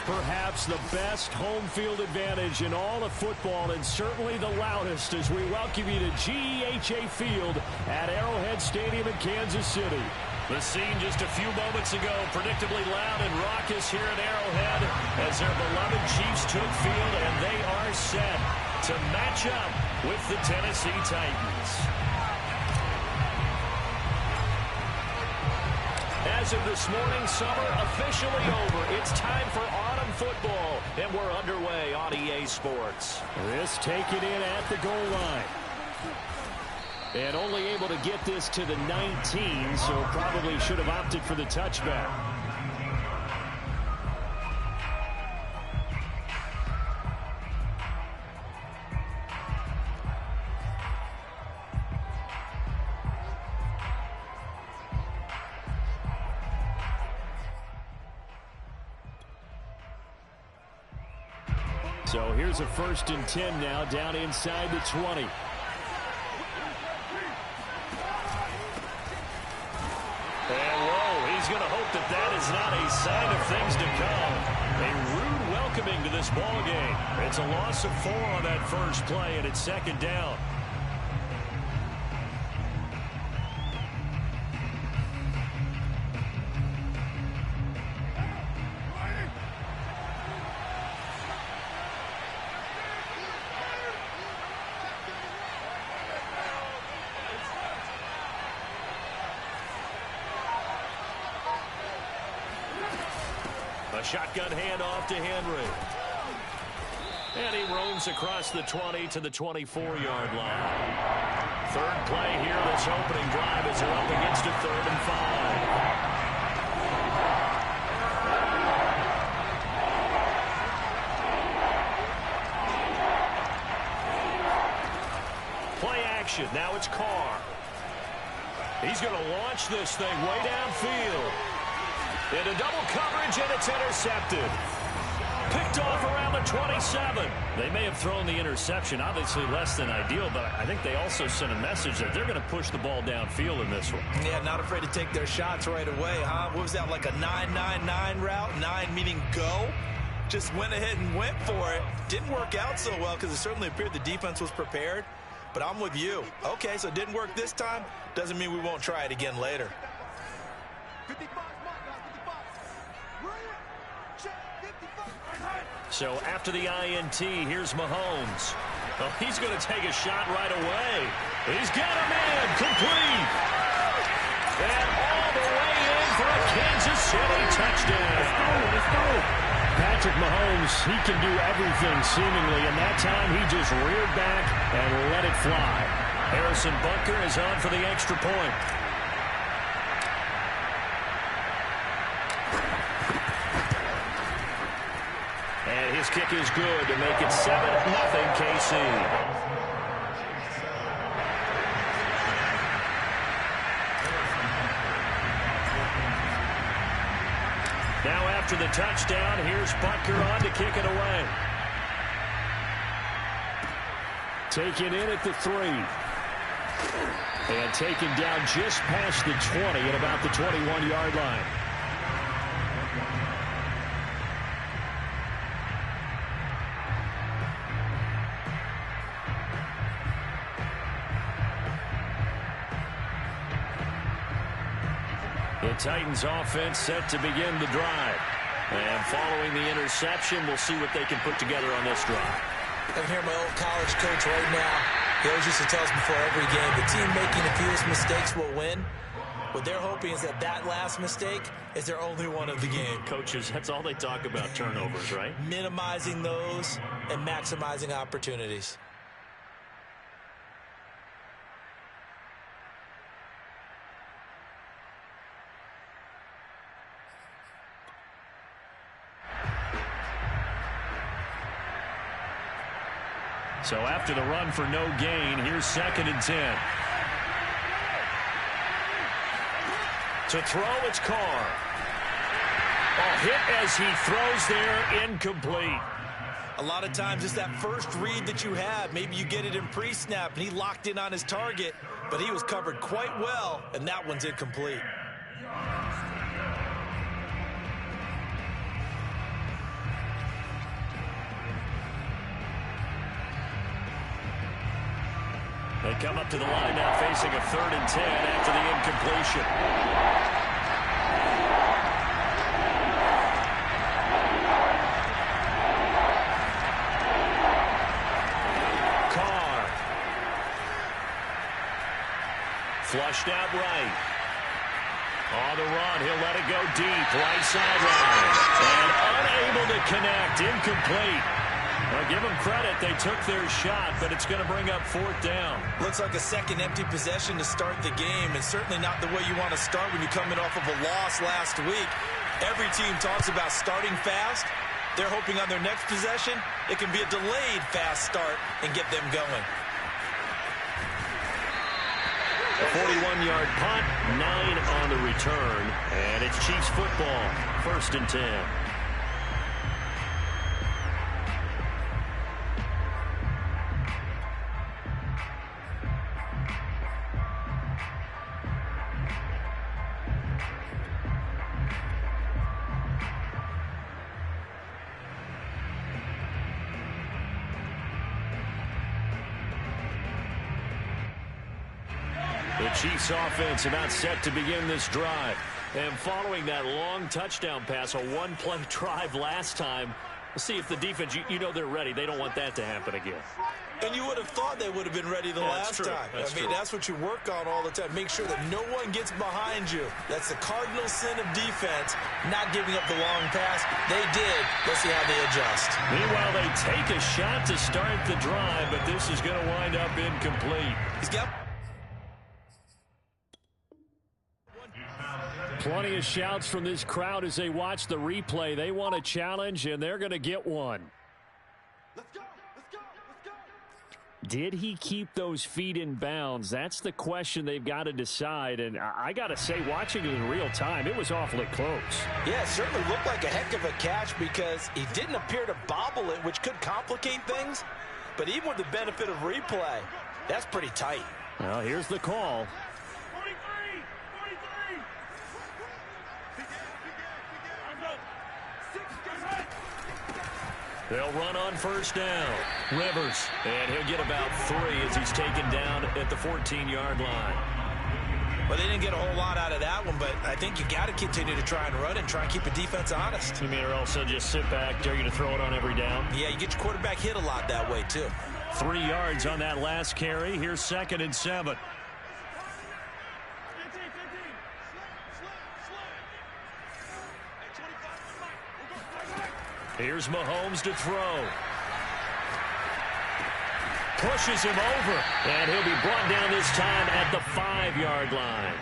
Perhaps the best home field advantage in all of football, and certainly the loudest, as we welcome you to GEHA Field at Arrowhead Stadium in Kansas City. The scene just a few moments ago, predictably loud and raucous here at Arrowhead as their beloved Chiefs took field, and they are set to match up with the Tennessee Titans. As of this morning, summer officially over. It's time for autumn football, and we're underway on EA Sports. This taken in at the goal line. And only able to get this to the 19, so probably should have opted for the touchback. So here's a 1st and 10 now, down inside the 20. And whoa, he's going to hope that that is not a sign of things to come. A rude welcoming to this ball game. It's a loss of 4 on that first play, and it's 2nd down. A shotgun handoff to Henry. And he roams across the 20 to the 24-yard line. 3rd play here this opening drive as they're up against a 3rd and 5. Play action. Now it's Carr. He's going to launch this thing way downfield. Into double coverage, and it's intercepted. Picked off around the 27. They may have thrown the interception, obviously less than ideal, but I think they also sent a message that they're going to push the ball downfield in this one. Yeah, not afraid to take their shots right away, huh? What was that, like a 9-9-9 route? 9 meaning go? Just went ahead and went for it. Didn't work out so well because it certainly appeared the defense was prepared. But I'm with you. Okay, so it didn't work this time. Doesn't mean we won't try it again later. So after the INT, here's Mahomes. Oh, he's going to take a shot right away. He's got him in, complete. And all the way in for a Kansas City touchdown. Let's go. Patrick Mahomes, he can do everything seemingly, and that time he just reared back and let it fly. Harrison Butker is on for the extra point. And his kick is good to make it 7-0 KC. Now after the touchdown, here's Butker on to kick it away. Taken in at the 3. And taken down just past the 20 at about the 21-yard line. The Titans offense set to begin the drive. And following the interception, we'll see what they can put together on this drive. I can hear my old college coach right now. He always used to tell us before every game, the team making the fewest mistakes will win. What they're hoping is that that last mistake is their only one of the game. Coaches, that's all they talk about, turnovers, right? Minimizing those and maximizing opportunities. So after the run for no gain, here's 2nd and 10. To throw, it's Carr. A hit as he throws there, incomplete. A lot of times it's that first read that you have. Maybe you get it in pre-snap, and he locked in on his target, but he was covered quite well, and that one's incomplete. They come up to the line now facing a 3rd and 10 after the incompletion. Carr. Flushed out right. On the run, he'll let it go deep, right sideline. And unable to connect, incomplete. Well, give them credit, they took their shot, but it's going to bring up 4th down. Looks like a second empty possession to start the game, and certainly not the way you want to start when you're coming off of a loss last week. Every team talks about starting fast. They're hoping on their next possession, it can be a delayed fast start and get them going. A 41-yard punt, 9 on the return, and it's Chiefs football, 1st and 10. The Chiefs offense about set to begin this drive. And following that long touchdown pass, a one-play drive last time, we'll see if the defense, you know they're ready. They don't want that to happen again. And you would have thought they would have been ready the last time. That's what you work on all the time. Make sure that no one gets behind you. That's the cardinal sin of defense, not giving up the long pass. They did. Let's see how they adjust. Meanwhile, they take a shot to start the drive, but this is going to wind up incomplete. He's got plenty of shouts from this crowd as they watch the replay. They want a challenge, and they're going to get one. Let's go, let's go, let's go. Did he keep those feet in bounds? That's the question they've got to decide. And I got to say, watching it in real time, it was awfully close. Yeah, it certainly looked like a heck of a catch because he didn't appear to bobble it, which could complicate things. But even with the benefit of replay, that's pretty tight. Well, here's the call. They'll run on 1st down. Rivers, and he'll get about 3 as he's taken down at the 14-yard line. Well, they didn't get a whole lot out of that one, but I think you got to continue to try and run and try and keep the defense honest. You mean or also just sit back, dare you to throw it on every down? Yeah, you get your quarterback hit a lot that way, too. 3 yards on that last carry. Here's 2nd and 7. Here's Mahomes to throw. Pushes him over, and he'll be brought down this time at the 5-yard line.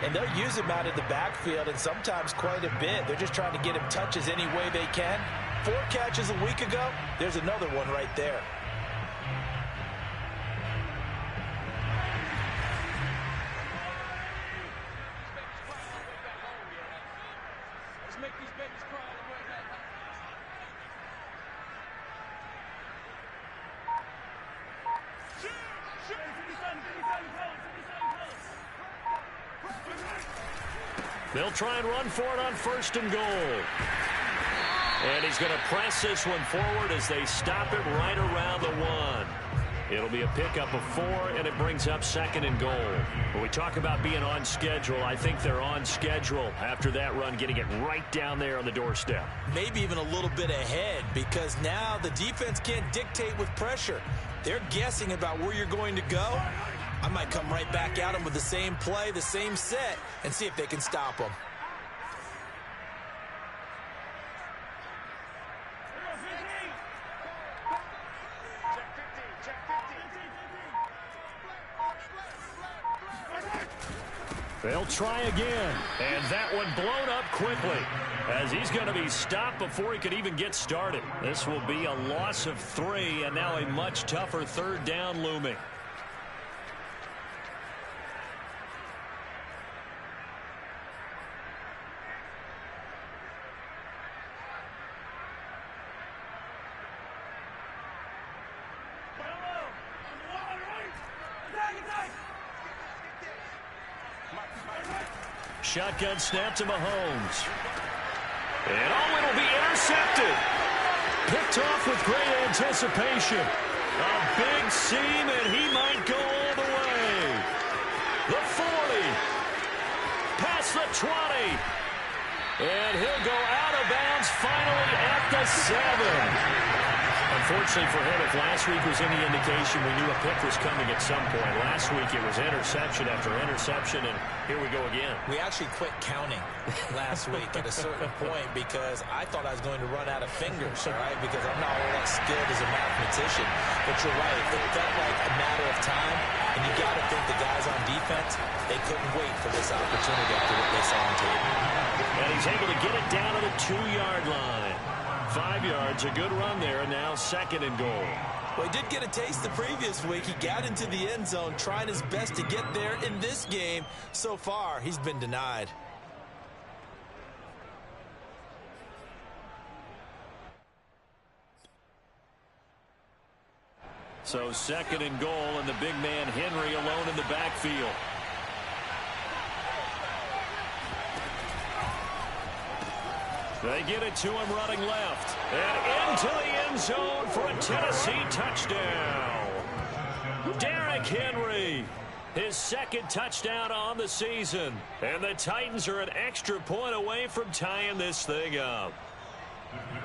And they'll use him out in the backfield, and sometimes quite a bit. They're just trying to get him touches any way they can. 4 catches a week ago. There's another one right there. They'll try and run for it on 1st and goal. And he's going to press this one forward as they stop it right around the 1. It'll be a pickup of 4, and it brings up 2nd and goal. When we talk about being on schedule, I think they're on schedule after that run, getting it right down there on the doorstep. Maybe even a little bit ahead, because now the defense can't dictate with pressure. They're guessing about where you're going to go. I might come right back at them with the same play, the same set, and see if they can stop them. They'll try again, and that one blown up quickly as he's going to be stopped before he could even get started. This will be a loss of 3, and now a much tougher 3rd down looming. Shotgun snap to Mahomes. And it'll be intercepted. Picked off with great anticipation. A big seam, and he might go all the way. The 40. Past the 20. And he'll go out of bounds finally at the 7. Unfortunately for him, if last week was any indication, we knew a pick was coming at some point. Last week it was interception after interception, and here we go again. We actually quit counting last week at a certain point because I thought I was going to run out of fingers, all right, because I'm not all that skilled as a mathematician. But you're right. It felt like a matter of time, and you got to think the guys on defense, they couldn't wait for this opportunity after what they saw on tape. And he's able to get it down to the 2-yard line. 5 yards, a good run there, and now 2nd and goal. Well, he did get a taste the previous week. He got into the end zone, trying his best to get there in this game. So far, he's been denied. So 2nd and goal, and the big man Henry alone in the backfield. They get it to him running left. And into the end zone for a Tennessee touchdown. Derrick Henry, his 2nd touchdown on the season. And the Titans are an extra point away from tying this thing up.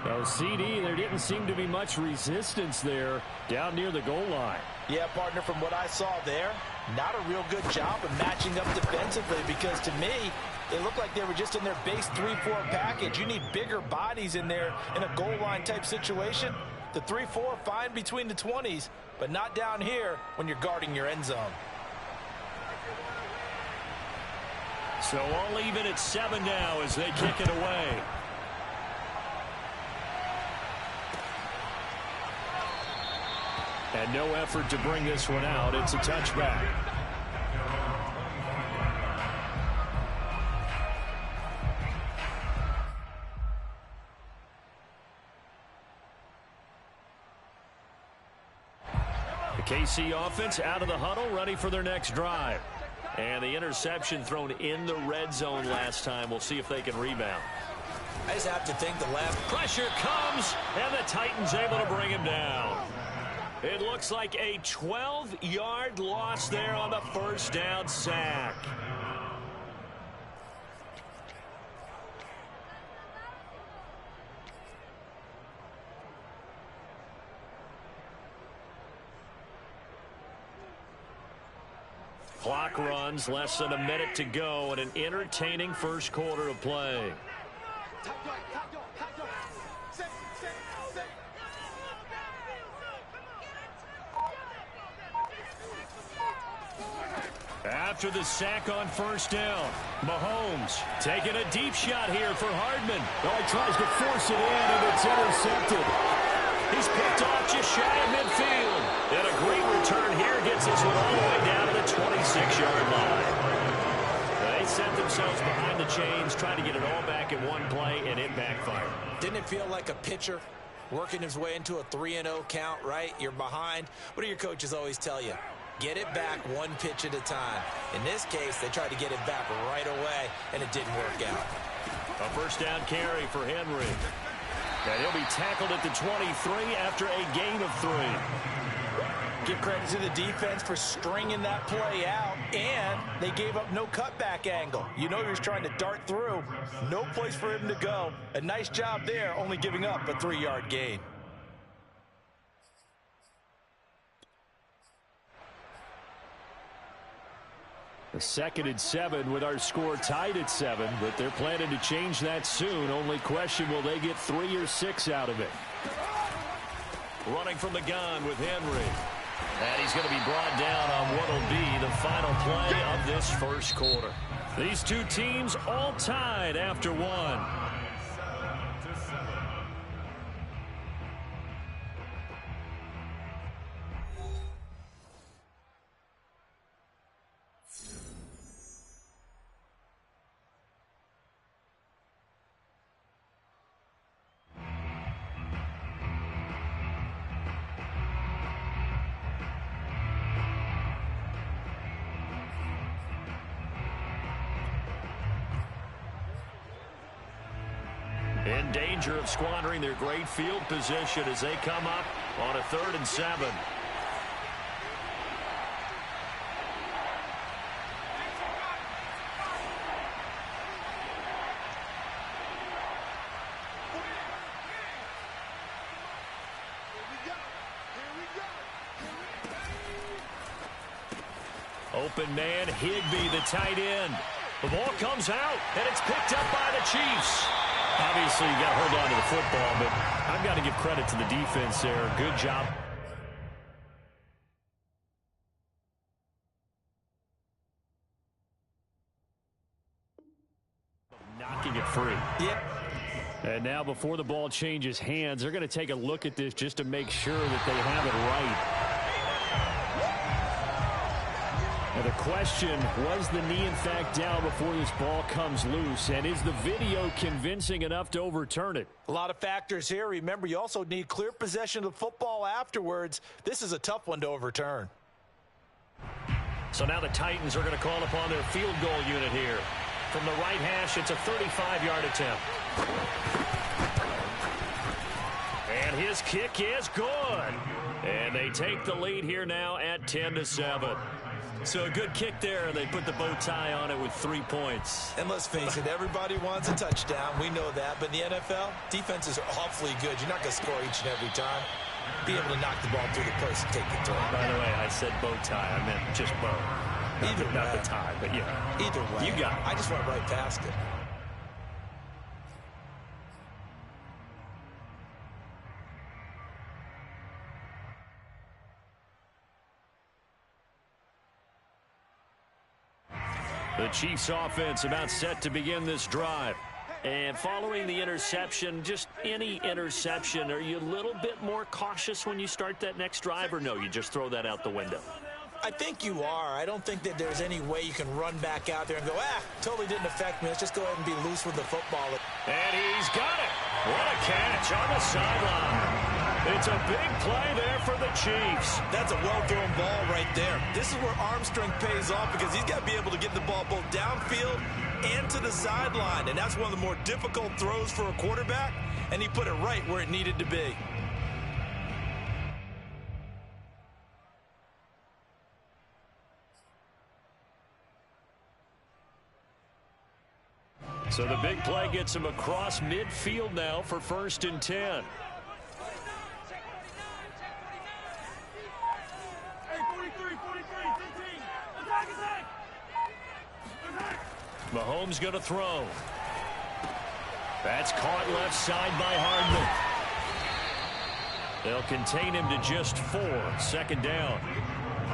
Now, CD, there didn't seem to be much resistance there down near the goal line. Yeah, partner, from what I saw there, not a real good job of matching up defensively because to me, it looked like they were just in their base 3-4 package. You need bigger bodies in there in a goal line type situation. The 3-4 fine between the 20s, but not down here when you're guarding your end zone. So all even at 7 now as they kick it away. And no effort to bring this one out. It's a touchback. The KC offense out of the huddle, ready for their next drive. And the interception thrown in the red zone last time. We'll see if they can rebound. I just have to think the left pressure comes, and the Titans able to bring him down. It looks like a 12-yard loss there on the first down sack. Clock runs, less than a minute to go, and an entertaining first quarter of play. After the sack on first down, Mahomes taking a deep shot here for Hardman. Well, he tries to force it in, and it's intercepted. He's picked off just shy of midfield. And a great return here gets this one all the way down to the 26-yard line. They set themselves behind the chains, trying to get it all back in one play, and it backfired. Didn't it feel like a pitcher working his way into a 3-0 count, right? You're behind. What do your coaches always tell you? Get it back one pitch at a time. In this case, they tried to get it back right away, and it didn't work out. A first down carry for Henry. And he'll be tackled at the 23 after a gain of 3. Give credit to the defense for stringing that play out, and they gave up no cutback angle. You know he was trying to dart through. No place for him to go. A nice job there, only giving up a 3-yard gain. The 2nd and 7 with our score tied at 7, but they're planning to change that soon. Only question, will they get 3 or 6 out of it? Running from the gun with Henry. And he's going to be brought down on what will be the final play of this first quarter. These two teams all tied after 1. In danger of squandering their great field position as they come up on a 3rd and 7. open man, Higbee, the tight end. The ball comes out, and it's picked up by the Chiefs. Obviously, you got to hold on to the football, but I've got to give credit to the defense there. Good job. Knocking it free. Yep. And now before the ball changes hands, they're going to take a look at this just to make sure that they have it right. And the question, was the knee in fact down before this ball comes loose? And is the video convincing enough to overturn it? A lot of factors here. Remember, you also need clear possession of the football afterwards. This is a tough one to overturn. So now the Titans are going to call upon their field goal unit here. From the right hash, it's a 35-yard attempt. And his kick is good. And they take the lead here now at 10-7. So a good kick there, and they put the bow tie on it with 3 points. And let's face it, everybody wants a touchdown. We know that. But in the NFL, defenses are awfully good. You're not going to score each and every time. Be able to knock the ball through the post and take the throw. By the way, I said bow tie. I meant just bow. Either way. Not the tie, but yeah. Either way. You got it. I just went right past it. The Chiefs offense about set to begin this drive. And following the interception, just any interception, are you a little bit more cautious when you start that next drive, or no, you just throw that out the window? I think you are. I don't think that there's any way you can run back out there and go, totally didn't affect me. Let's just go ahead and be loose with the football. And he's got it. What a catch on the sideline. It's a big play there for the Chiefs. That's a well-thrown ball right there. This is where arm strength pays off because he's got to be able to get the ball both downfield and to the sideline. And that's one of the more difficult throws for a quarterback. And he put it right where it needed to be. So the big play gets him across midfield now for 1st and 10. Mahomes going to throw. That's caught left side by Hardman. They'll contain him to just 4. 2nd down.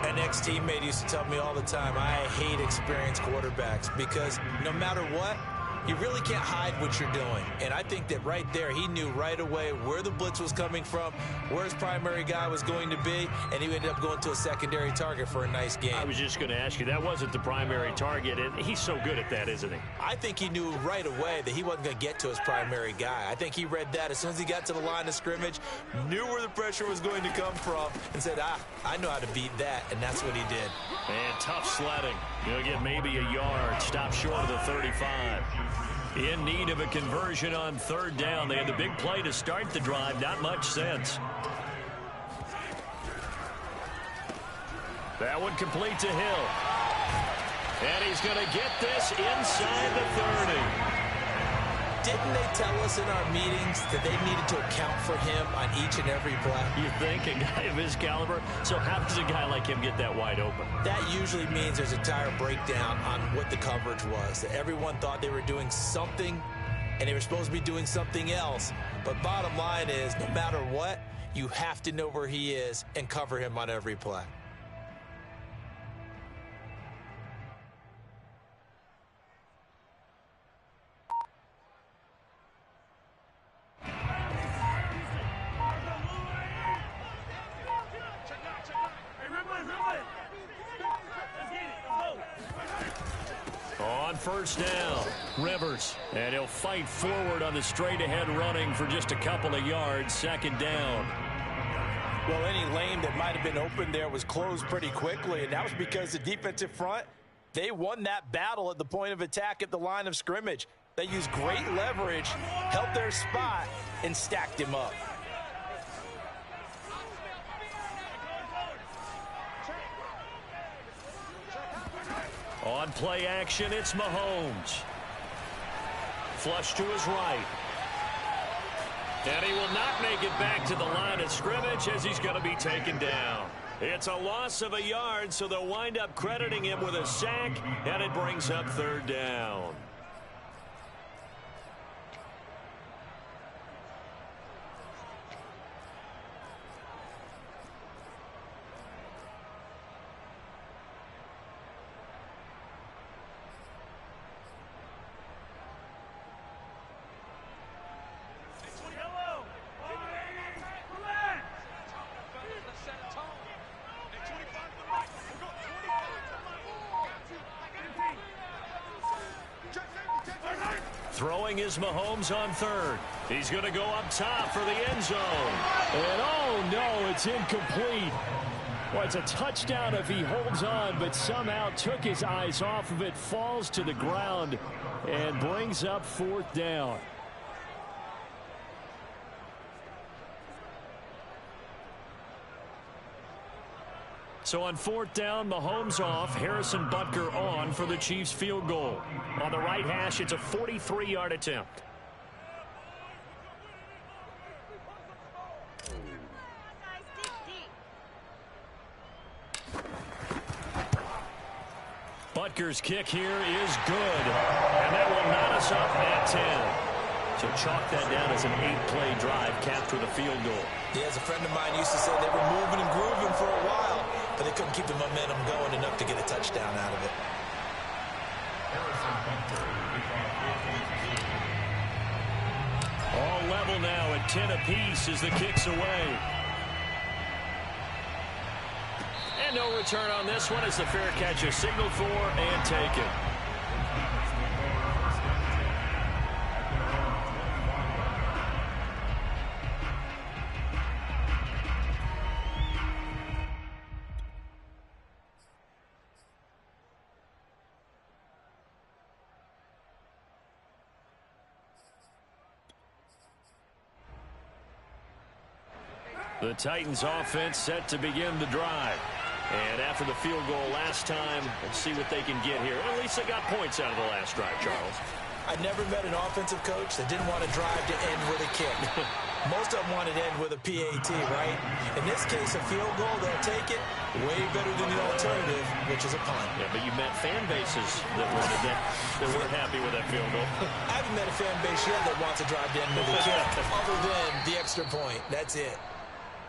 An ex-teammate used to tell me all the time, I hate experienced quarterbacks because no matter what, you really can't hide what you're doing. And I think that right there, he knew right away where the blitz was coming from, where his primary guy was going to be, and he ended up going to a secondary target for a nice game. I was just going to ask you, that wasn't the primary target, and he's so good at that, isn't he? I think he knew right away that he wasn't going to get to his primary guy. I think he read that as soon as he got to the line of scrimmage, knew where the pressure was going to come from, and said, I know how to beat that, and that's what he did. And tough sledding. He'll get maybe a yard, stop short of the 35. In need of a conversion on 3rd down. They had the big play to start the drive. Not much sense. That one complete to Hill. And he's going to get this inside the 30. Didn't they tell us in our meetings that they needed to account for him on each and every play? You think, a guy of his caliber? So how does a guy like him get that wide open? That usually means there's a entire breakdown on what the coverage was. That everyone thought they were doing something, and they were supposed to be doing something else. But bottom line is, no matter what, you have to know where he is and cover him on every play. On 1st down, Rivers. And he'll fight forward on the straight-ahead running for just a couple of yards. 2nd down. Well, any lane that might have been open there was closed pretty quickly, and that was because the defensive front, they won that battle at the point of attack at the line of scrimmage. They used great leverage, held their spot, and stacked him up. On play action, it's Mahomes. Flush to his right. And he will not make it back to the line of scrimmage as he's going to be taken down. It's a loss of a yard, so they'll wind up crediting him with a sack, and it brings up third down. Throwing is Mahomes on third. He's going to go up top for the end zone. And oh no, it's incomplete. Well, it's a touchdown if he holds on, but somehow took his eyes off of it, falls to the ground, and brings up fourth down. So on fourth down, Mahomes off, Harrison Butker on for the Chiefs field goal. On the right hash, it's a 43-yard attempt. Butker's kick here is good, and that will knot us up at 10. So chalk that down as an 8-play drive capped with a field goal. Yeah, as a friend of mine used to say, they were moving and grooving for a while, but they couldn't keep the momentum going enough to get a touchdown out of it. All level now at 10 apiece as the kick's away. And no return on this one as the fair catch is signaled for and taken. The Titans offense set to begin the drive. And after the field goal last time, let's see what they can get here. At least they got points out of the last drive, Charles. I never met an offensive coach that didn't want to drive to end with a kick. Most of them wanted to end with a PAT, right? In this case, a field goal, they'll take it way better than the alternative, which is a punt. Yeah, but you met fan bases that wanted that weren't happy with that field goal. I haven't met a fan base yet that wants to drive to end with a kick, other than the extra point. That's it.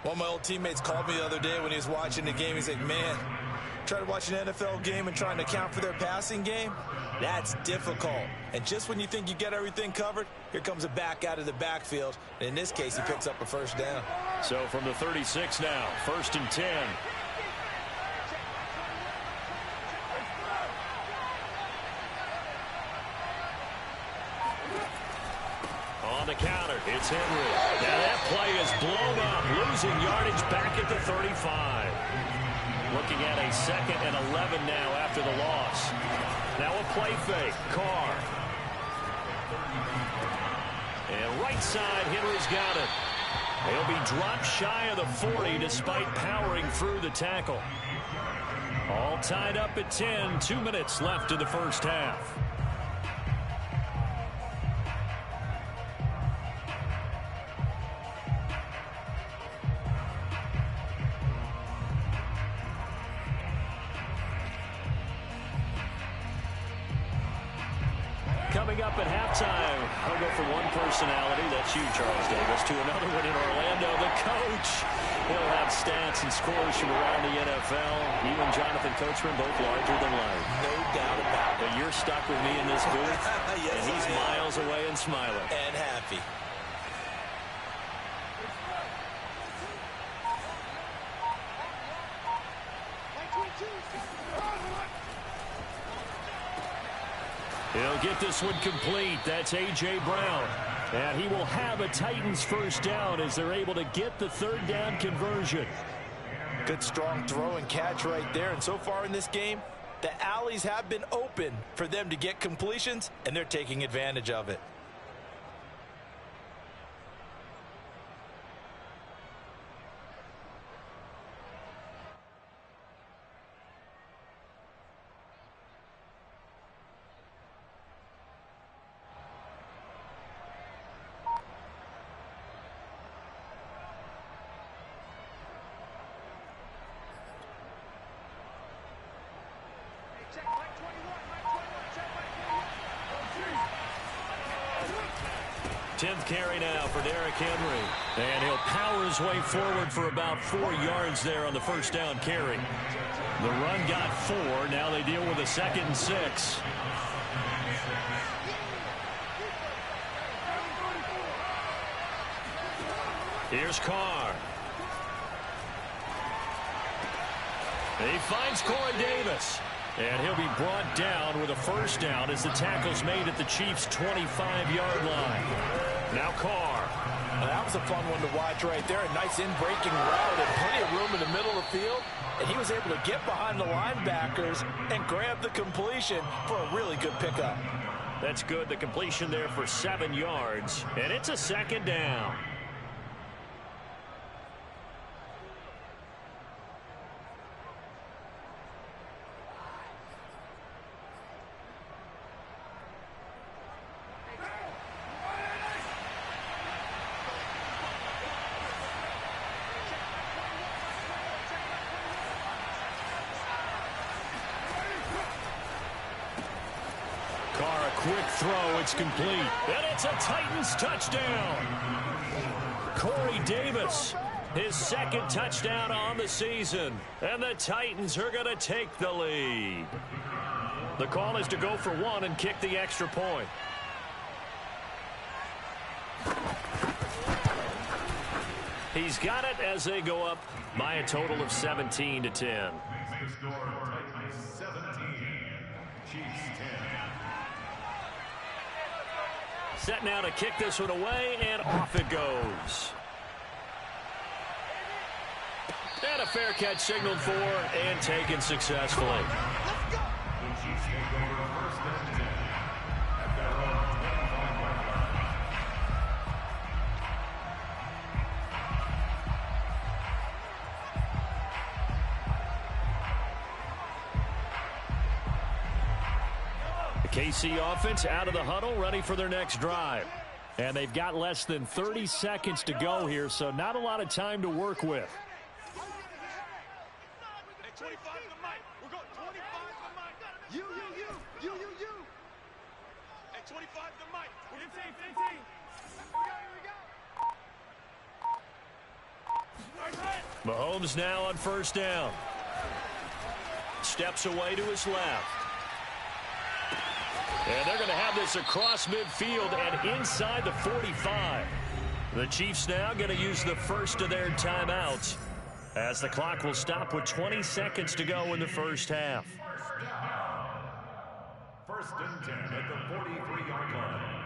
One of my old teammates called me the other day when he was watching the game. He's like, man, trying to watch an NFL game and trying to account for their passing game, that's difficult. And just when you think you get everything covered, here comes a back out of the backfield. And in this case, he picks up a first down. So from the 36 now, 1st and 10. On the counter, it's Henry. Now that play is blown up, losing yardage back at the 35. Looking at a 2nd and 11 now after the loss. Now a play fake, Carr. And right side, Henry's got it. He'll be dropped shy of the 40 despite powering through the tackle. All tied up at 10, 2 minutes left in the first half. Coming up at halftime, I'll go from one personality, that's you, Charles Davis, to another one in Orlando. The coach, he'll have stats and scores from around the NFL. You and Jonathan Coachman, both larger than life. No doubt about it. But you're stuck with me in this booth, Yes, and he's miles away and smiling. And happy. He'll get this one complete. That's A.J. Brown. And he will have a Titans first down as they're able to get the 3rd down conversion. Good strong throw and catch right there. And so far in this game, the alleys have been open for them to get completions, and they're taking advantage of it. 10th carry now for Derrick Henry. And he'll power his way forward for about 4 yards there on the first down carry. The run got 4. Now they deal with a 2nd and 6. Here's Carr. He finds Corey Davis. And he'll be brought down with a first down as the tackle's made at the Chiefs' 25-yard line. Now Carr. Well, that was a fun one to watch right there. A nice in-breaking route and plenty of room in the middle of the field. And he was able to get behind the linebackers and grab the completion for a really good pickup. That's good. The completion there for 7 yards. And it's a 2nd down. Quick throw, it's complete. And it's a Titans touchdown. Corey Davis, his 2nd touchdown on the season. And the Titans are going to take the lead. The call is to go for 1 and kick the extra point. He's got it as they go up by a total of 17-10. Titans 17, Chiefs 10. Set now to kick this one away, and off it goes. And a fair catch signaled for and taken successfully. The Chiefs take over 1st and 10 at their own 25-yard line. The KC offense out of the huddle, ready for their next drive. And they've got less than 30 seconds to go here, so not a lot of time to work with. At 25 the mic. We're going 25 the mic. You. At 25 the mic. 15. We go. Mahomes now on first down. Steps away to his left. And they're going to have this across midfield and inside the 45. The Chiefs now going to use the first of their timeouts as the clock will stop with 20 seconds to go in the first half. First and 10 at the 43-yard line.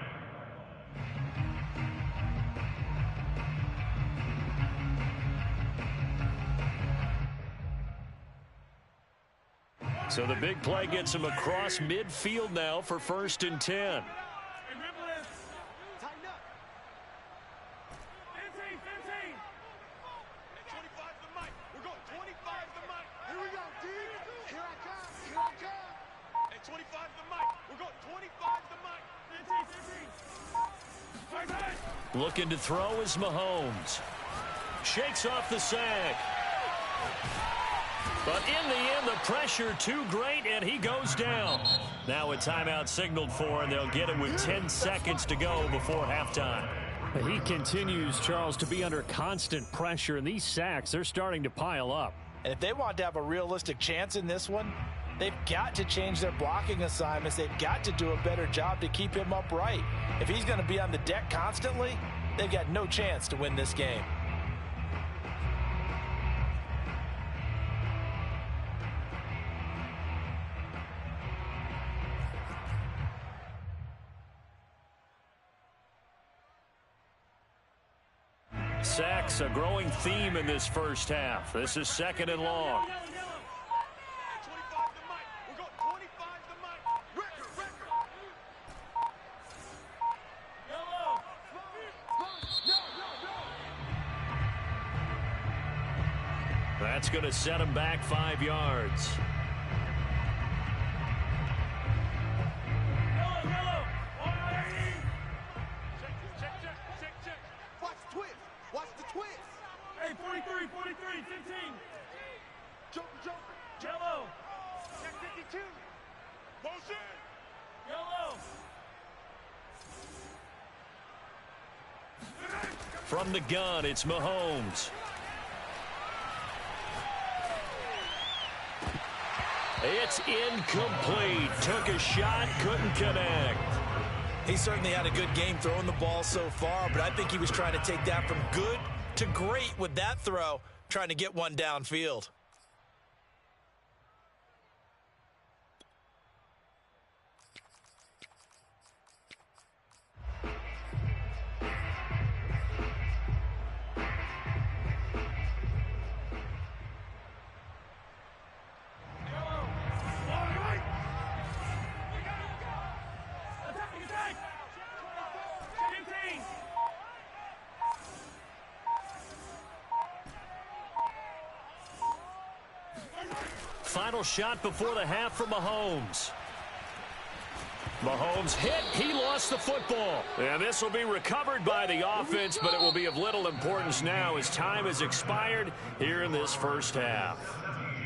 So the big play gets him across midfield now for 1st and 10. Tighten up. 15. At 25 the mic. We're going 25 the mic. Here we go, D. Here I come. At 25 the mic. We're going 25 the mic. 15. Looking to throw is Mahomes. Shakes off the sack. But in the end, the pressure too great, and he goes down. Now a timeout signaled for, and they'll get it with 10 seconds to go before halftime. He continues, Charles, to be under constant pressure, and these sacks, they're starting to pile up. And if they want to have a realistic chance in this one, they've got to change their blocking assignments. They've got to do a better job to keep him upright. If he's going to be on the deck constantly, they've got no chance to win this game. Sacks, a growing theme in this first half. This is 2nd and long. 25 the mic. We're going 25 the mic. Record. Yellow. That's going to set him back 5 yards. Yellow. Check. Watch the twist. Watch the twist. Hey, 43, 15. Joker. Yellow. Check 52. Motion. Yellow. From the gun, it's Mahomes. It's incomplete. Took a shot, couldn't connect. He certainly had a good game throwing the ball so far, but I think he was trying to take that from good to great with that throw, trying to get one downfield. Final shot before the half from Mahomes. Mahomes hit. He lost the football. And this will be recovered by the offense, but it will be of little importance now as time has expired here in this first half.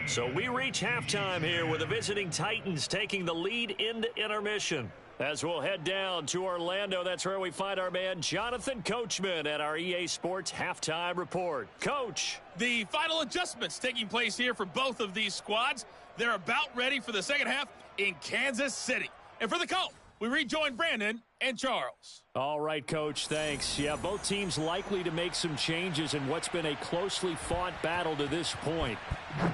So we reach halftime here with the visiting Titans taking the lead into intermission. As we'll head down to Orlando, that's where we find our man Jonathan Coachman at our EA Sports Halftime Report. Coach. The final adjustments taking place here for both of these squads. They're about ready for the second half in Kansas City. And for the call, we rejoin Brandon and Charles. All right, Coach, thanks. Yeah, both teams likely to make some changes in what's been a closely fought battle to this point.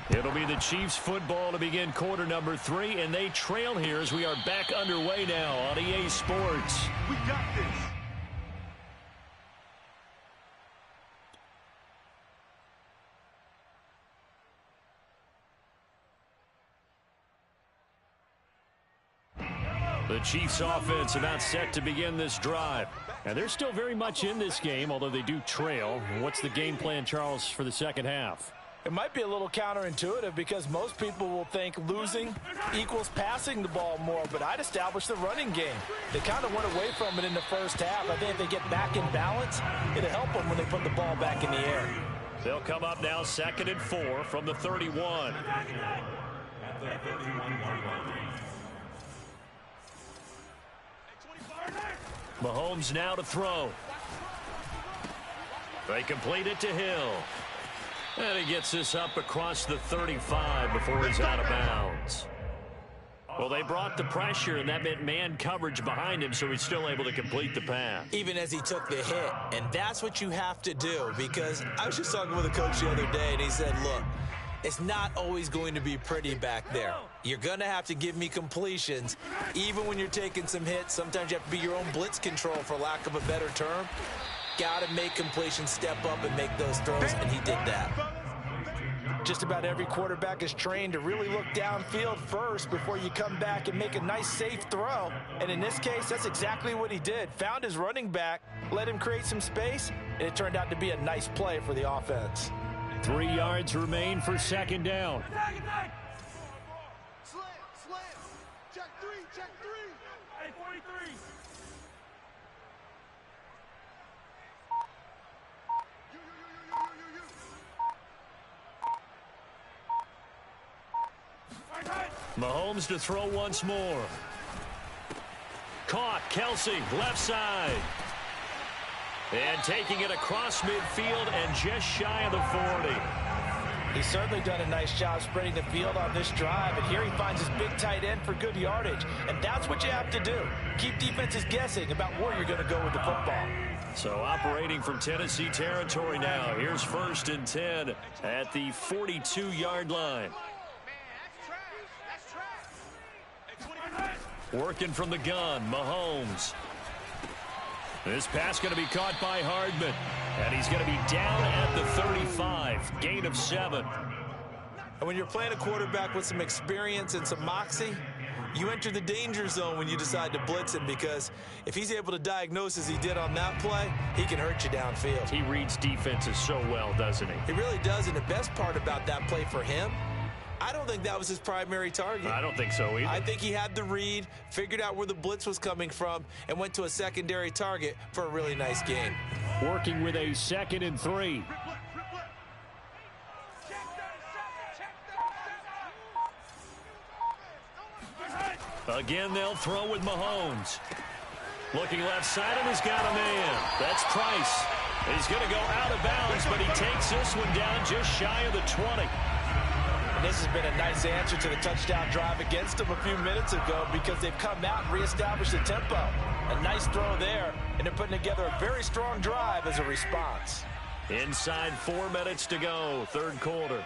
It'll be the Chiefs football to begin quarter number 3, and they trail here as we are back underway now on EA Sports. We got this. The Chiefs offense about set to begin this drive. And they're still very much in this game, although they do trail. What's the game plan, Charles, for the second half? It might be a little counterintuitive because most people will think losing equals passing the ball more, but I'd establish the running game. They kind of went away from it in the first half. I think if they get back in balance, it'll help them when they put the ball back in the air. They'll come up now 2nd and 4 from the 31. Mahomes now to throw. They complete it to Hill. And he gets this up across the 35 before he's out of bounds. Well, they brought the pressure, and that meant man coverage behind him, so he's still able to complete the pass. Even as he took the hit, and that's what you have to do, because I was just talking with a coach the other day, and he said, look, it's not always going to be pretty back there. You're going to have to give me completions, even when you're taking some hits. Sometimes you have to be your own blitz control, for lack of a better term. Got to make completions, step up, and make those throws, and he did that. Just about every quarterback is trained to really look downfield first before you come back and make a nice, safe throw. And in this case, that's exactly what he did. Found his running back, let him create some space, and it turned out to be a nice play for the offense. 3 yards remain for second down. Slam, slam. Check three, check three. Hey, 43. Mahomes to throw once more. Caught. Kelsey, left side. And taking it across midfield and just shy of the 40. He's certainly done a nice job spreading the field on this drive, and here he finds his big tight end for good yardage. And that's what you have to do. Keep defenses guessing about where you're going to go with the football. So operating from Tennessee territory now. Here's 1st and 10 at the 42-yard line. Working from the gun, Mahomes. This pass going to be caught by Hardman. And he's going to be down at the 35. Gain of 7. And when you're playing a quarterback with some experience and some moxie, you enter the danger zone when you decide to blitz him, because if he's able to diagnose as he did on that play, he can hurt you downfield. He reads defenses so well, doesn't he? He really does, and the best part about that play for him, I don't think that was his primary target. I don't think so either. I think he had the read, figured out where the blitz was coming from, and went to a secondary target for a really nice gain. Working with a 2nd and 3. Again, they'll throw with Mahomes. Looking left side, and he's got a man. That's Price. He's going to go out of bounds, but he takes this one down just shy of the 20. And this has been a nice answer to the touchdown drive against them a few minutes ago because they've come out and reestablished the tempo. A nice throw there, and they're putting together a very strong drive as a response. Inside 4 minutes to go, third quarter.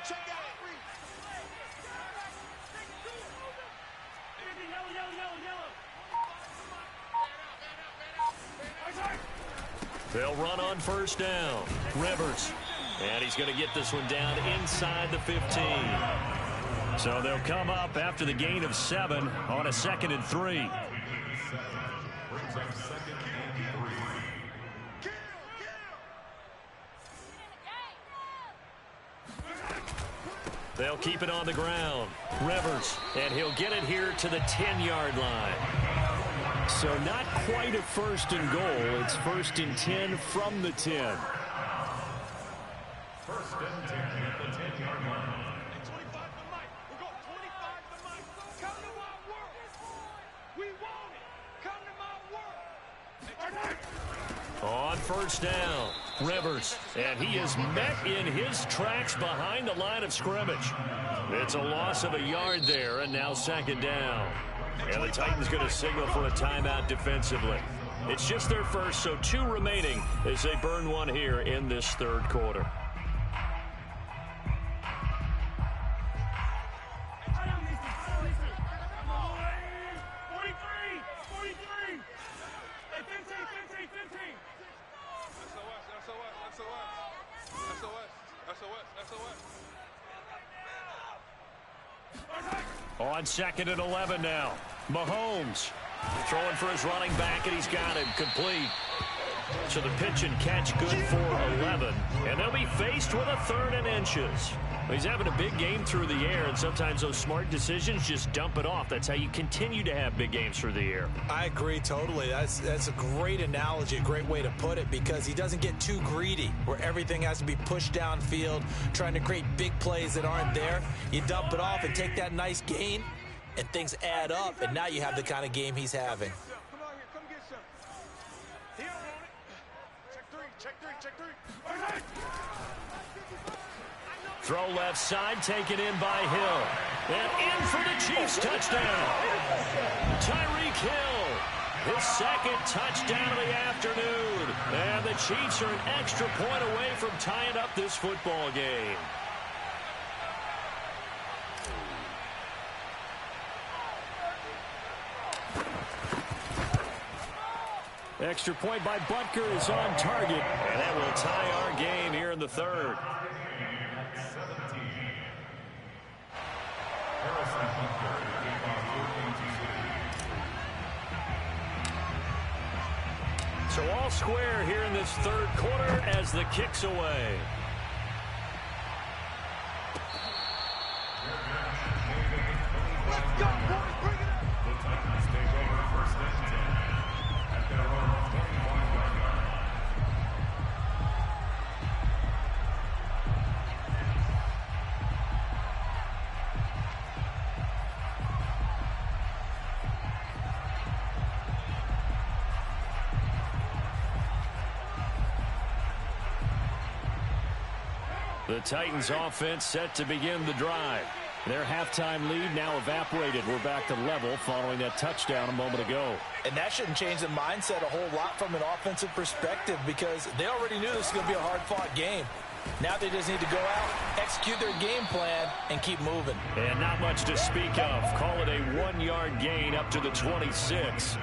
They'll run on first down. Rivers. And he's going to get this one down inside the 15. So they'll come up after the gain of 7 on a 2nd and 3. They'll keep it on the ground. Rivers. And he'll get it here to the 10-yard line. So not quite a 1st and goal. It's 1st and 10 from the 10. 1st and 10 at the 10-yard line. And 25 to Mike. We're going 25 to Mike. Come to my world. We want it. Come to my world. On first down, Rivers. And he is met in his tracks behind the line of scrimmage. It's a loss of a yard there, and now 2nd down. And the Titans going to signal for a timeout defensively. It's just their first, so 2 remaining as they burn one here in this third quarter. On 2nd and 11 now. Mahomes throwing for his running back, and he's got him complete. So the pitch and catch good for 11. And they'll be faced with a 3rd and inches. He's having a big game through the air, and sometimes those smart decisions just dump it off. That's how you continue to have big games through the air. I agree totally. That's a great analogy, a great way to put it, because he doesn't get too greedy where everything has to be pushed downfield, trying to create big plays that aren't there. You dump it off and take that nice gain, and things add up, and now you have the kind of game he's having. Come on here. Come get some. He don't want it. Check 3. Check 3. Check 3. Throw left side, taken in by Hill. And in for the Chiefs touchdown. Tyreek Hill, his 2nd touchdown of the afternoon. And the Chiefs are an extra point away from tying up this football game. Extra point by Butker is on target. And that will tie our game here in the third. So all square here in this third quarter as the kick's away. Let's go, boys. Bring it up. The Titans take over 1st and 10 at their own 31-yard line. The Titans offense set to begin the drive. Their halftime lead now evaporated. We're back to level following that touchdown a moment ago. And that shouldn't change the mindset a whole lot from an offensive perspective, because they already knew this was going to be a hard-fought game. Now they just need to go out, execute their game plan, and keep moving. And not much to speak of. Call it a 1-yard gain up to the 26.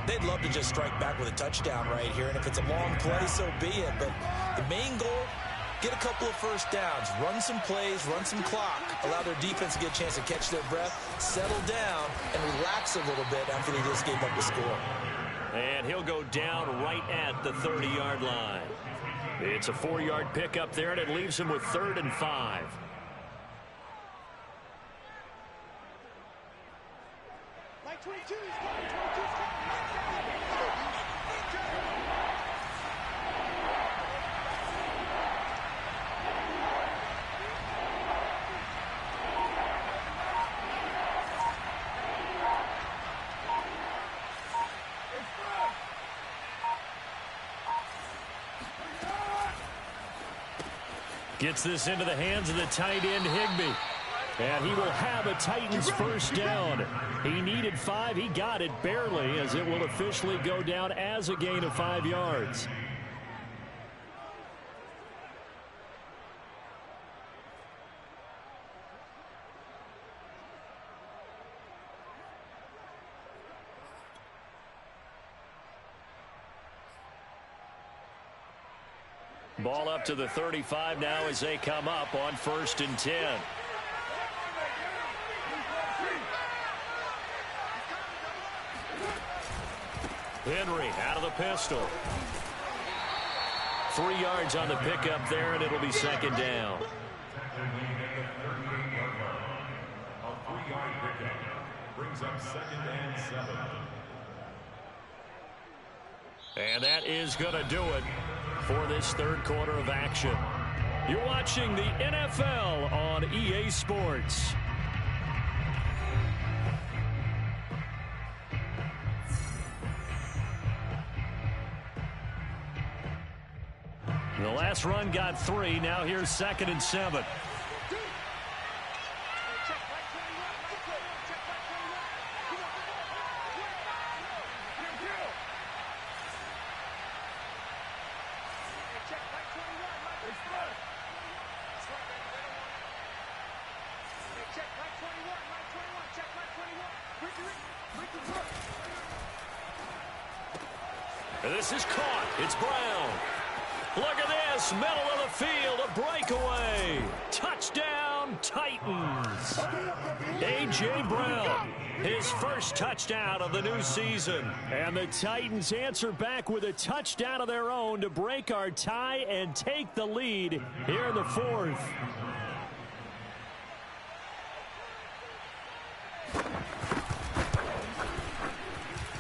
They'd love to just strike back with a touchdown right here, and if it's a long play, so be it. But the main goal, get a couple of first downs, run some plays, run some clock, allow their defense to get a chance to catch their breath, settle down, and relax a little bit after they just gave up the score. And he'll go down right at the 30-yard line. It's a 4-yard pickup there, and it leaves him with 3rd and 5. Like 22 is coming. 22 is coming. Gets this into the hands of the tight end, Higbee. And he will have a Titans first down. He needed 5. He got it barely, as it will officially go down as a gain of 5 yards. Ball up to the 35 now as they come up on 1st and 10. Henry out of the pistol. 3 yards on the pickup there, and it'll be 2nd down. A 3-yard pickup brings up 2nd and 7. And that is going to do it for this 3rd quarter of action. You're watching the NFL on EA Sports. The last run got 3. Now here's 2nd and 7. This is caught. It's Brown. Look at this. Middle of the field. A breakaway. Touchdown, Titans. A.J. Brown. His first touchdown of the new season. And the Titans answer back with a touchdown of their own to break our tie and take the lead here in the 4th.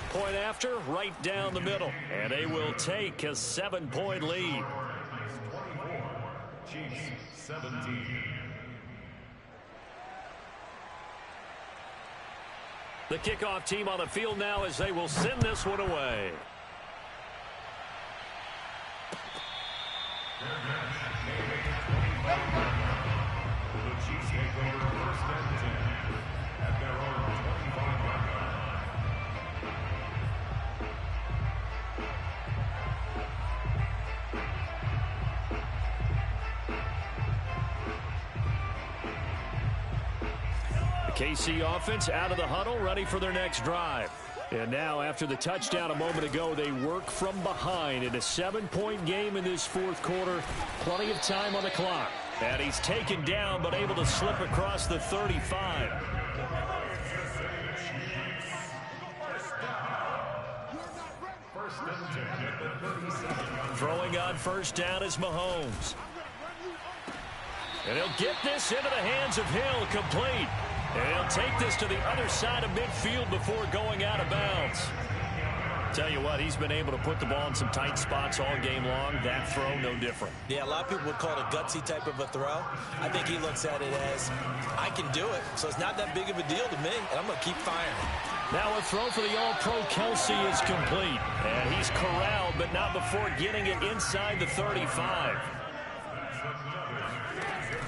Point after, right down the middle. And they will take a 7-point lead. 24, Chiefs 17. The kickoff team on the field now as they will send this one away. The Chiefs take over 1st and 10 at their own 25-yard line. KC offense out of the huddle, ready for their next drive. And now, after the touchdown a moment ago, they work from behind in a 7-point game in this 4th quarter. Plenty of time on the clock. And he's taken down, but able to slip across the 35. Throwing on 1st down is Mahomes. And he'll get this into the hands of Hill, complete. And he'll take this to the other side of midfield before going out of bounds. Tell you what, he's been able to put the ball in some tight spots all game long. That throw, no different. Yeah, a lot of people would call it a gutsy type of a throw. I think he looks at it as, I can do it, so it's not that big of a deal to me, and I'm going to keep firing. Now a throw for the All-Pro Kelsey is complete. And he's corralled, but not before getting it inside the 35.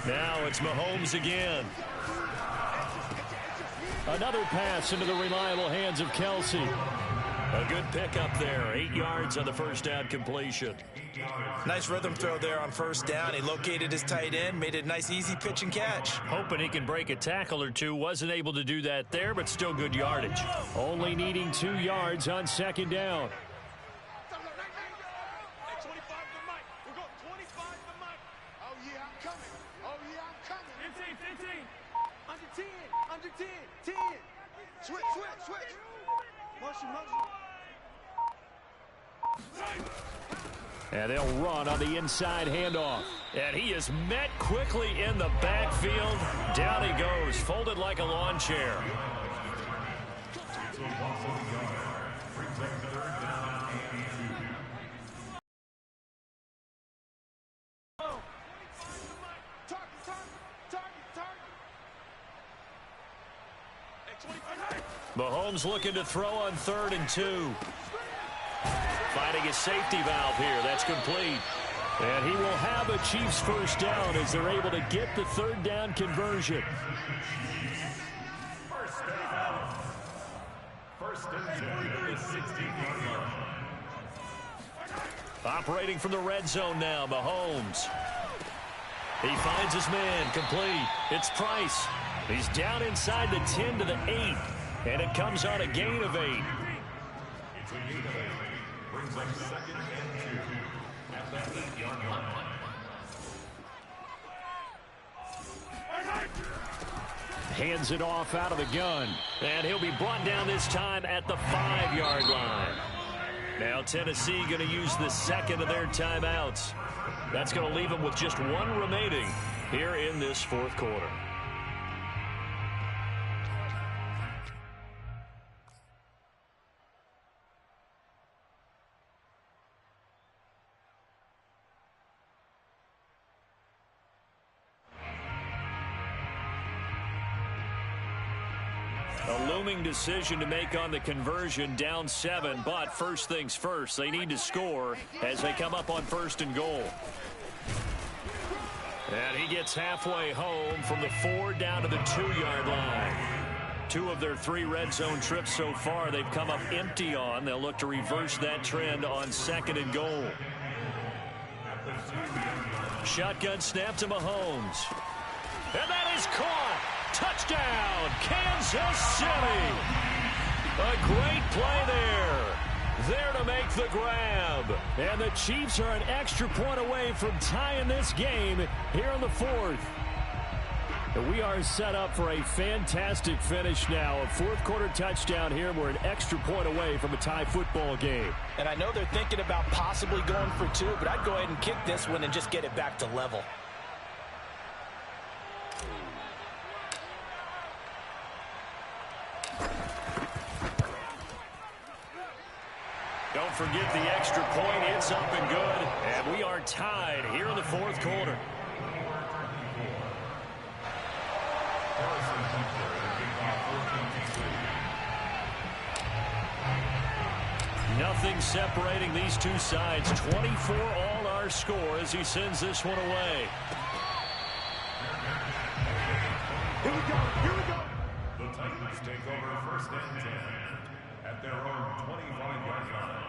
Now it's Mahomes again. Another pass into the reliable hands of Kelsey. A good pickup there. 8 yards on the 1st down completion. Nice rhythm throw there on 1st down. He located his tight end, made it a nice, easy pitch and catch. Hoping he can break a tackle or two. Wasn't able to do that there, but still good yardage. Only needing 2 yards on 2nd down. And they'll run on the inside handoff. And he is met quickly in the backfield. Down he goes, folded like a lawn chair. Mahomes looking to throw on 3rd and 2. Finding a safety valve here. That's complete. And he will have a Chiefs first down as they're able to get the third down conversion. First and 10 at the 16-yard line. Operating from the red zone now, Mahomes. He finds his man, complete. It's Price. He's down inside the 10 to the 8, and it comes on a gain of 8. It's a gain of 8. Brings up second and 2 at the 8-yard line. Hands it off out of the gun, and he'll be brought down this time at the 5-yard line. Now Tennessee going to use the second of their timeouts. That's going to leave them with just one remaining here in this fourth quarter. A looming decision to make on the conversion, down 7, but first things first, they need to score as they come up on first and goal. And he gets halfway home from the 4 down to the 2-yard line. 2 of their 3 red zone trips so far they've come up empty on. They'll look to reverse that trend on second and goal. Shotgun snap to Mahomes. And that is caught. Touchdown, Kansas City. A great play there. There to make the grab. And the Chiefs are an extra point away from tying this game here in the fourth. We are set up for a fantastic finish now. A fourth quarter touchdown here. We're an extra point away from a tie football game. And I know they're thinking about possibly going for 2, but I'd go ahead and kick this one and just get it back to level. Don't forget the extra point. It's up and good. And we are tied here in the fourth quarter. Nothing separating these two sides. 24 all our score as he sends this one away. Here we go. Here we go. The Titans take over first and 10 at their own 25-yard line.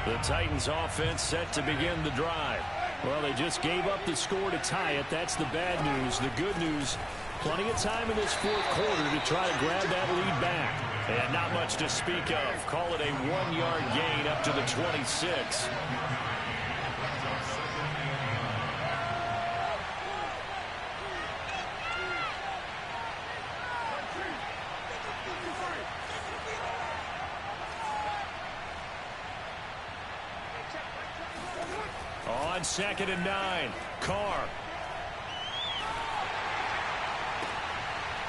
The Titans offense set to begin the drive. Well, they just gave up the score to tie it. That's the bad news. The good news, plenty of time in this fourth quarter to try to grab that lead back. And not much to speak of. Call it a 1-yard gain up to the 26. On second and 9, Carr.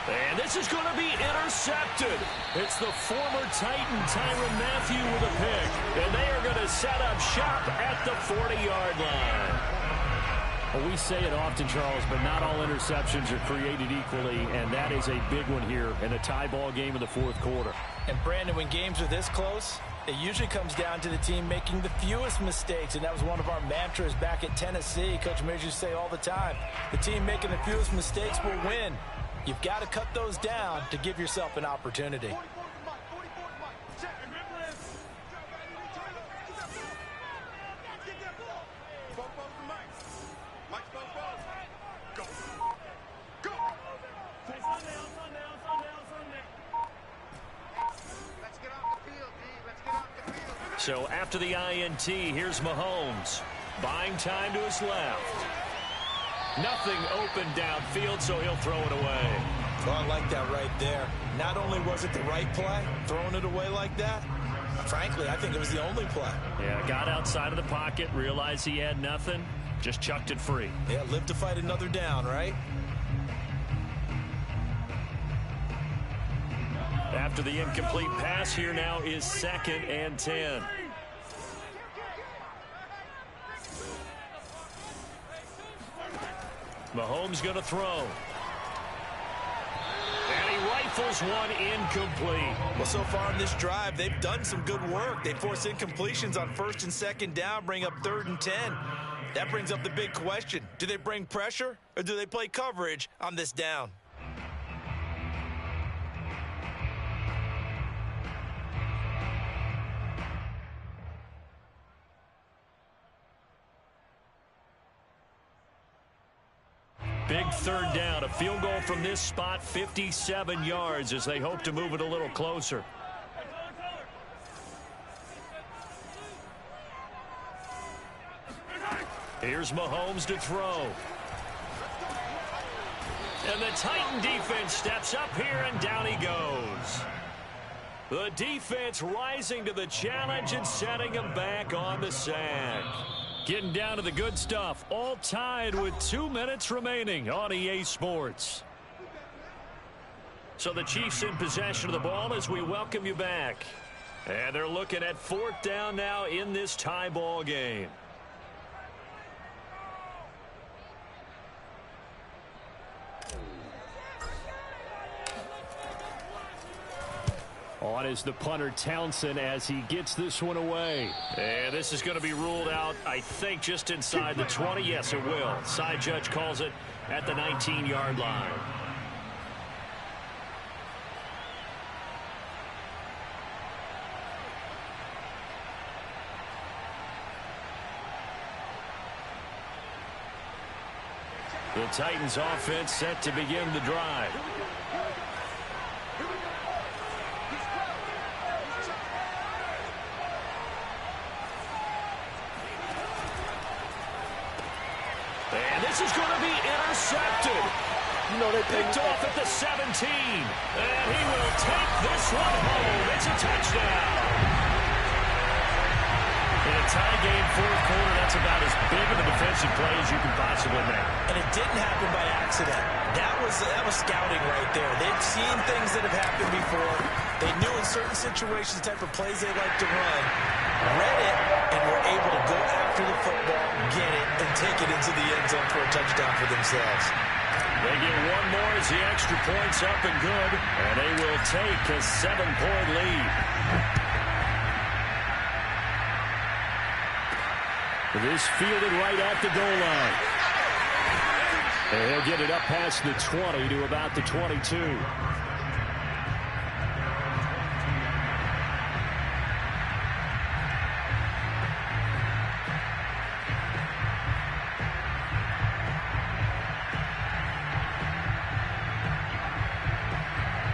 And this is going to be intercepted. It's the former Titan, Tyrann Mathieu, with a pick. And they are going to set up shop at the 40-yard line. Well, we say it often, Charles, but not all interceptions are created equally, and that is a big one here in a tie ball game in the fourth quarter. And, Brandon, when games are this close, it usually comes down to the team making the fewest mistakes, and that was one of our mantras back at Tennessee. Coach Mears used to say all the time, the team making the fewest mistakes will win. You've got to cut those down to give yourself an opportunity. So after the INT, here's Mahomes. Buying time to his left. Nothing open downfield, so he'll throw it away. Oh, I like that right there. Not only was it the right play, throwing it away like that, frankly, I think it was the only play. Yeah, got outside of the pocket, realized he had nothing, just chucked it free. Yeah, live to fight another down, right? After the incomplete pass, here now is second and 10. Mahomes going to throw. And he rifles one incomplete. Well, so far in this drive, they've done some good work. They force incompletions on 1st and 2nd down, bring up 3rd and 10. That brings up the big question. Do they bring pressure or do they play coverage on this down? Big 3rd down. A field goal from this spot, 57 yards as they hope to move it a little closer. Here's Mahomes to throw. And the Titan defense steps up here, and down he goes. The defense rising to the challenge and setting him back on the sack. Getting down to the good stuff, all tied with 2 minutes remaining on EA Sports. So the Chiefs in possession of the ball as we welcome you back. And they're looking at 4th down now in this tie ball game. On is the punter Townsend as he gets this one away. And this is going to be ruled out, I think, just inside the 20. Yes, it will. Side judge calls it at the 19-yard line. The Titans offense set to begin the drive. This is going to be intercepted. You know they picked off at the 17. And he will take this one home. It's a touchdown. In a tie game, 4th quarter, that's about as big of a defensive play as you can possibly make. And it didn't happen by accident. That was scouting right there. They'd seen things that have happened before. They knew in certain situations the type of plays they like to run, read it, and were able to go after the football, get it, and take it into the end zone for a touchdown for themselves. They get one more as the extra point's up and good, and they will take a 7-point lead. This fielded right at the goal line. And he'll get it up past the 20 to about the 22.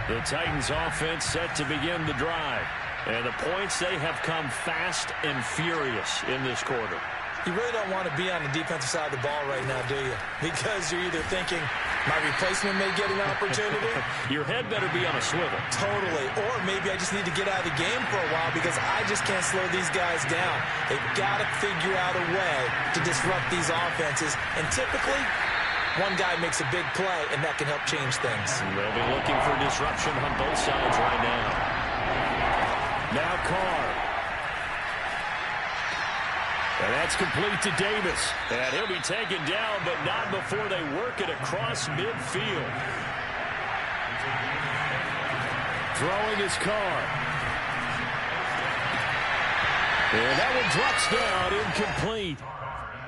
The Titans offense set to begin the drive. And the points, they have come fast and furious in this quarter. You really don't want to be on the defensive side of the ball right now, do you? Because you're either thinking, my replacement may get an opportunity. Your head better be on a swivel. Totally. Or maybe I just need to get out of the game for a while because I just can't slow these guys down. They've got to figure out a way to disrupt these offenses. And typically, one guy makes a big play, and that can help change things. They'll be looking for disruption on both sides right now. Now Carr. And that's complete to Davis. And he'll be taken down, but not before they work it across midfield. Throwing his Carr. And that one drops down, incomplete.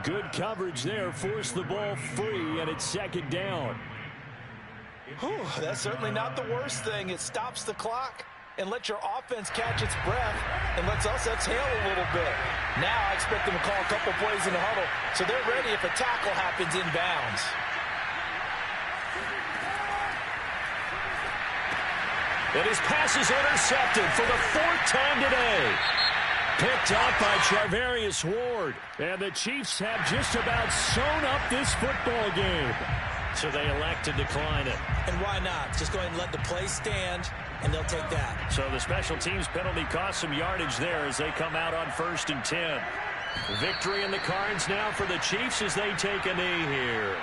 Good coverage there, forced the ball free, and it's 2nd down. Whew, that's certainly not the worst thing. It stops the clock and lets your offense catch its breath and lets us exhale a little bit. Now I expect them to call a couple plays in the huddle so they're ready if a tackle happens inbounds. And his pass is intercepted for the 4th time today. Picked up by Charvarius Ward. And the Chiefs have just about sewn up this football game. So they elect to decline it. And why not? Just go ahead and let the play stand, and they'll take that. So the special teams penalty cost some yardage there as they come out on 1st and 10. Victory in the cards now for the Chiefs as they take a knee here.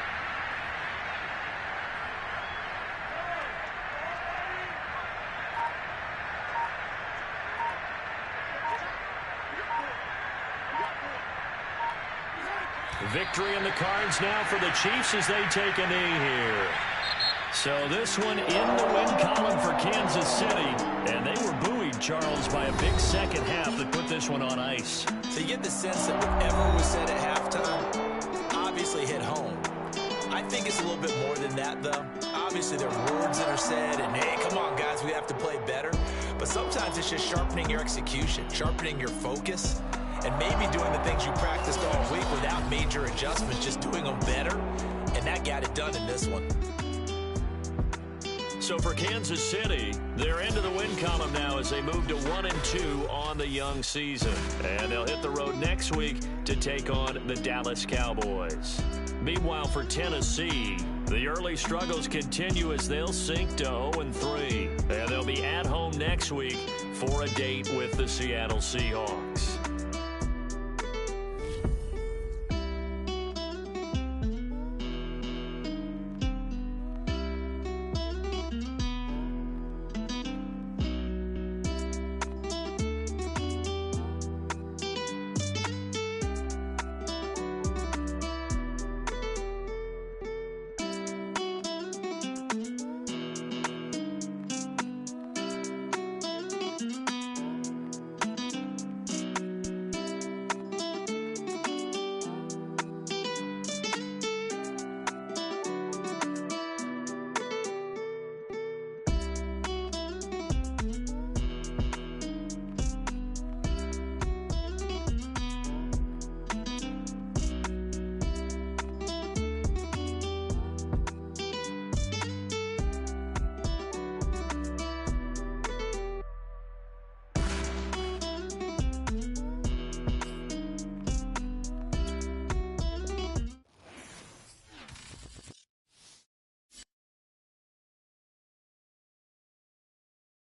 Victory in the cards now for the Chiefs as they take a knee here. So this one in the win column for Kansas City. And they were buoyed, Charles, by a big second half that put this one on ice. So you get the sense that whatever was said at halftime obviously hit home. I think it's a little bit more than that, though. Obviously, there are words that are said, and, hey, come on, guys, we have to play better. But sometimes it's just sharpening your execution, sharpening your focus, and maybe doing the things you practiced all week without major adjustments, just doing them better. And that got it done in this one. So for Kansas City, they're into the win column now as they move to 1-2 on the young season. And they'll hit the road next week to take on the Dallas Cowboys. Meanwhile, for Tennessee, the early struggles continue as they'll sink to 0-3. And they'll be at home next week for a date with the Seattle Seahawks.